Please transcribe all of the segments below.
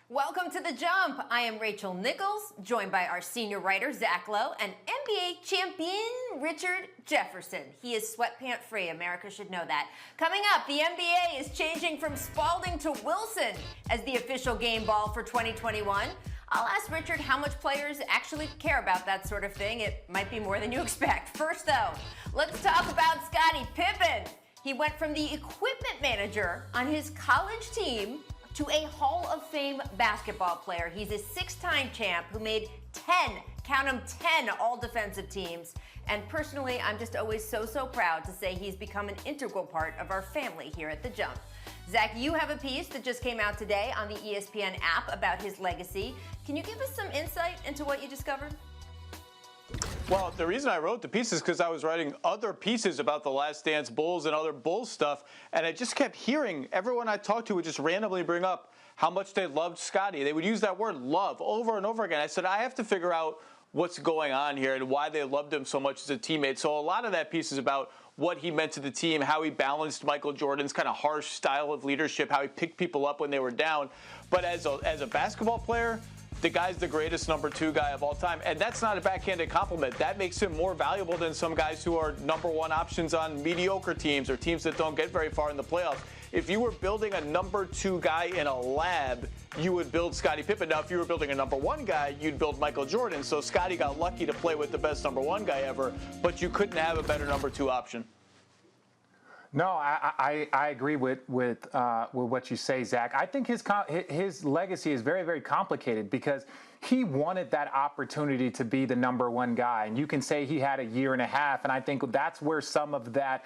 Welcome to The Jump. I am Rachel Nichols, joined by our senior writer, Zach Lowe, and NBA champion, Richard Jefferson. He is sweatpant free. America should know that. Coming up, the NBA is changing from Spalding to Wilson as the official game ball for 2021. I'll ask Richard how much players actually care about that sort of thing. It might be more than you expect. First, though, let's talk about Scottie Pippen. He went from the equipment manager on his college team to a Hall of Fame basketball player. He's a six-time champ who made 10, count them 10 all-defensive teams. And personally, I'm just always so proud to say he's become an integral part of our family here at The Jump. Zach, you have a piece that just came out today on the ESPN app about his legacy. Can you give us some insight into what you discovered? Well, the reason I wrote the piece is because I was writing other pieces about the Last Dance Bulls and other Bulls stuff, and I just kept hearing everyone I talked to would just randomly bring up how much they loved Scottie. They would use that word love over and over again. I said, I have to figure out what's going on here and why they loved him so much as a teammate. So a lot of that piece is about what he meant to the team, how he balanced Michael Jordan's kind of harsh style of leadership, how he picked people up when they were down. But as a basketball player, the guy's the greatest number 2 guy of all time, and that's not a backhanded compliment. That makes him more valuable than some guys who are number 1 options on mediocre teams or teams that don't get very far in the playoffs. If you were building a number 2 guy in a lab, you would build Scottie Pippen. Now, if you were building a number 1 guy, you'd build Michael Jordan. So Scottie got lucky to play with the best number 1 guy ever, but you couldn't have a better number 2 option. No, I agree with what you say, Zach. I think his legacy is very complicated because he wanted that opportunity to be the number 1 guy, and you can say he had a year and a half, and I think that's where some of that,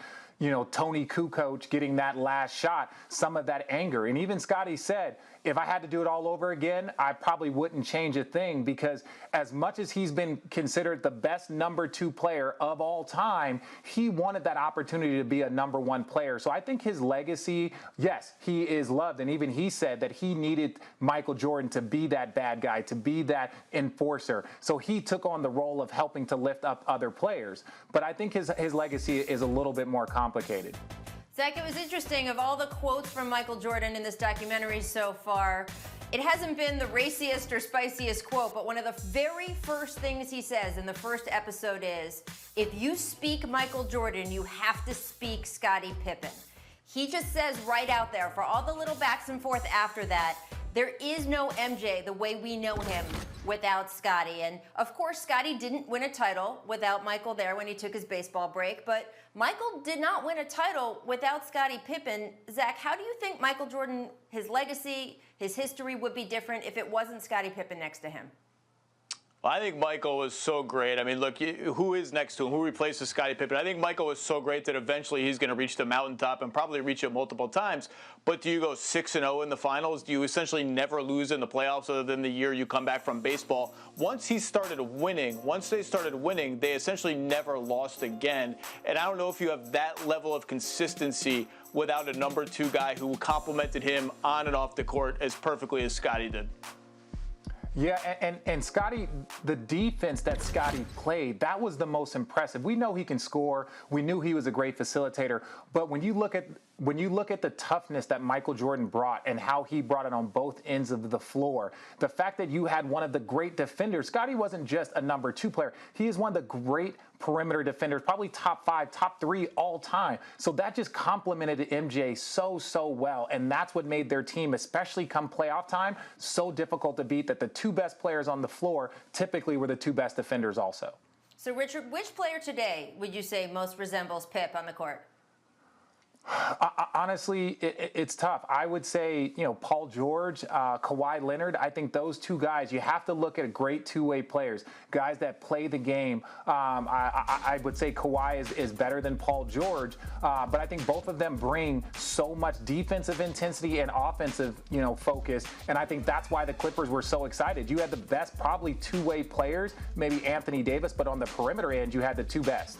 Tony Kukoc getting that last shot, some of that anger, and even Scottie said, if I had to do it all over again, I probably wouldn't change a thing because as much as he's been considered the best number 2 player of all time, he wanted that opportunity to be a number 1 player. So I think his legacy, yes, he is loved. And even he said that he needed Michael Jordan to be that bad guy, to be that enforcer. So he took on the role of helping to lift up other players. But I think his legacy is a little bit more complicated. Zach, it was interesting, of all the quotes from Michael Jordan in this documentary so far, it hasn't been the raciest or spiciest quote, but one of the very first things he says in the first episode is, if you speak Michael Jordan, you have to speak Scottie Pippen. He just says right out there, for all the little backs and forth after that, there is no MJ the way we know him without Scottie. And of course, Scottie didn't win a title without Michael there when he took his baseball break, but Michael did not win a title without Scottie Pippen. Zach, how do you think Michael Jordan, his legacy, his history would be different if it wasn't Scottie Pippen next to him? I think Michael was so great. I mean, look, who is next to him? Who replaces Scottie Pippen? I think Michael was so great that eventually he's going to reach the mountaintop and probably reach it multiple times. But do you go 6-0 in the finals? Do you essentially never lose in the playoffs other than the year you come back from baseball? Once they started winning, they essentially never lost again. And I don't know if you have that level of consistency without a number 2 guy who complimented him on and off the court as perfectly as Scottie did. Yeah, and Scottie, the defense that Scottie played, that was the most impressive. We know he can score. We knew he was a great facilitator. But when you look at the toughness that Michael Jordan brought and how he brought it on both ends of the floor, the fact that you had one of the great defenders, Scottie wasn't just a number 2 player. He is one of the great perimeter defenders, probably top 5, top 3 all time. So that just complemented MJ so well. And that's what made their team, especially come playoff time, so difficult to beat, that the 2 best players on the floor typically were the 2 best defenders also. So Richard, which player today would you say most resembles Pip on the court? Honestly, it's tough. I would say, Paul George, Kawhi Leonard. I think those 2 guys, you have to look at great 2-way players, guys that play the game. I would say Kawhi is better than Paul George, but I think both of them bring so much defensive intensity and offensive, focus, and I think that's why the Clippers were so excited. You had the best, probably 2-way players, maybe Anthony Davis, but on the perimeter end, you had the 2 best.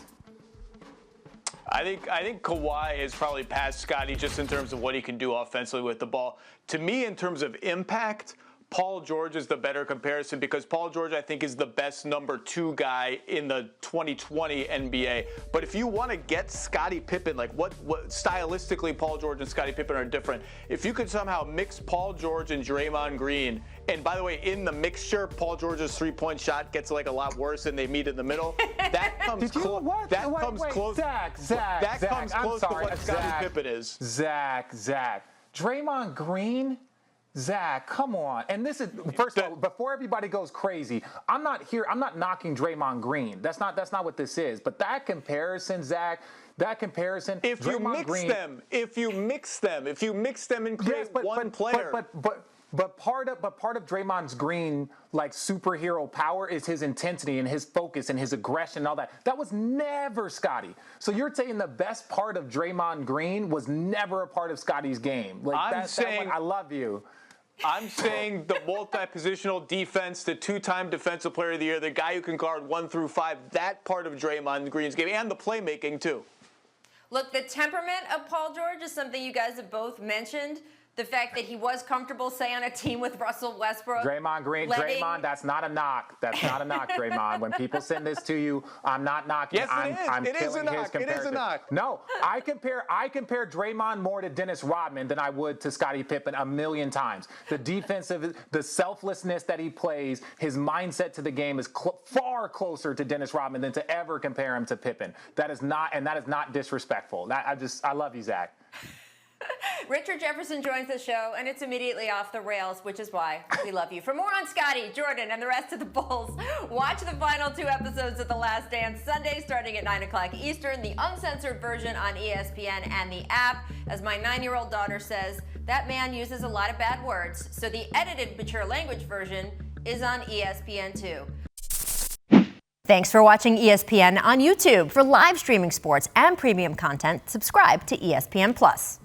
I think Kawhi is probably past Scottie just in terms of what he can do offensively with the ball. To me, in terms of impact, Paul George is the better comparison because Paul George, I think, is the best number 2 guy in the 2020 NBA. But if you want to get Scottie Pippen, like what stylistically Paul George and Scottie Pippen are different, if you could somehow mix Paul George and Draymond Green, and by the way, in the mixture, Paul George's three-point shot gets like a lot worse and they meet in the middle. That comes close. That comes close. Zach, that comes close to what Scottie Zach, Pippen is. Zach. Draymond Green? Zach, come on. And this is, first of all, before everybody goes crazy, I'm not knocking Draymond Green. That's not what this is. But that comparison, Zach, if you mix them and create one player. But part of Draymond's Green, like, superhero power is his intensity and his focus and his aggression and all that. That was never Scottie. So you're saying the best part of Draymond Green was never a part of Scottie's game. Like, I love you. I'm saying the multi-positional defense, the 2-time Defensive Player of the Year, the guy who can guard 1 through 5, that part of Draymond Green's game, and the playmaking too. Look, the temperament of Paul George is something you guys have both mentioned. The fact that he was comfortable, say, on a team with Russell Westbrook. Draymond Green, Draymond, that's not a knock. That's not a knock, Draymond. When people send this to you, I'm not knocking. Yes, I'm it is a knock. It is a knock. No, I compare Draymond more to Dennis Rodman than I would to Scottie Pippen a million times. The defensive, the selflessness that he plays, his mindset to the game is far closer to Dennis Rodman than to ever compare him to Pippen. That is not disrespectful. I love you, Zach. Richard Jefferson joins the show, and it's immediately off the rails, which is why we love you. For more on Scottie, Jordan, and the rest of the Bulls, watch the final 2 episodes of The Last Dance Sunday starting at 9 o'clock Eastern, the uncensored version on ESPN and the app. As my 9-year-old daughter says, that man uses a lot of bad words, so the edited mature language version is on ESPN too. Thanks for watching ESPN on YouTube. For live streaming sports and premium content, subscribe to ESPN+.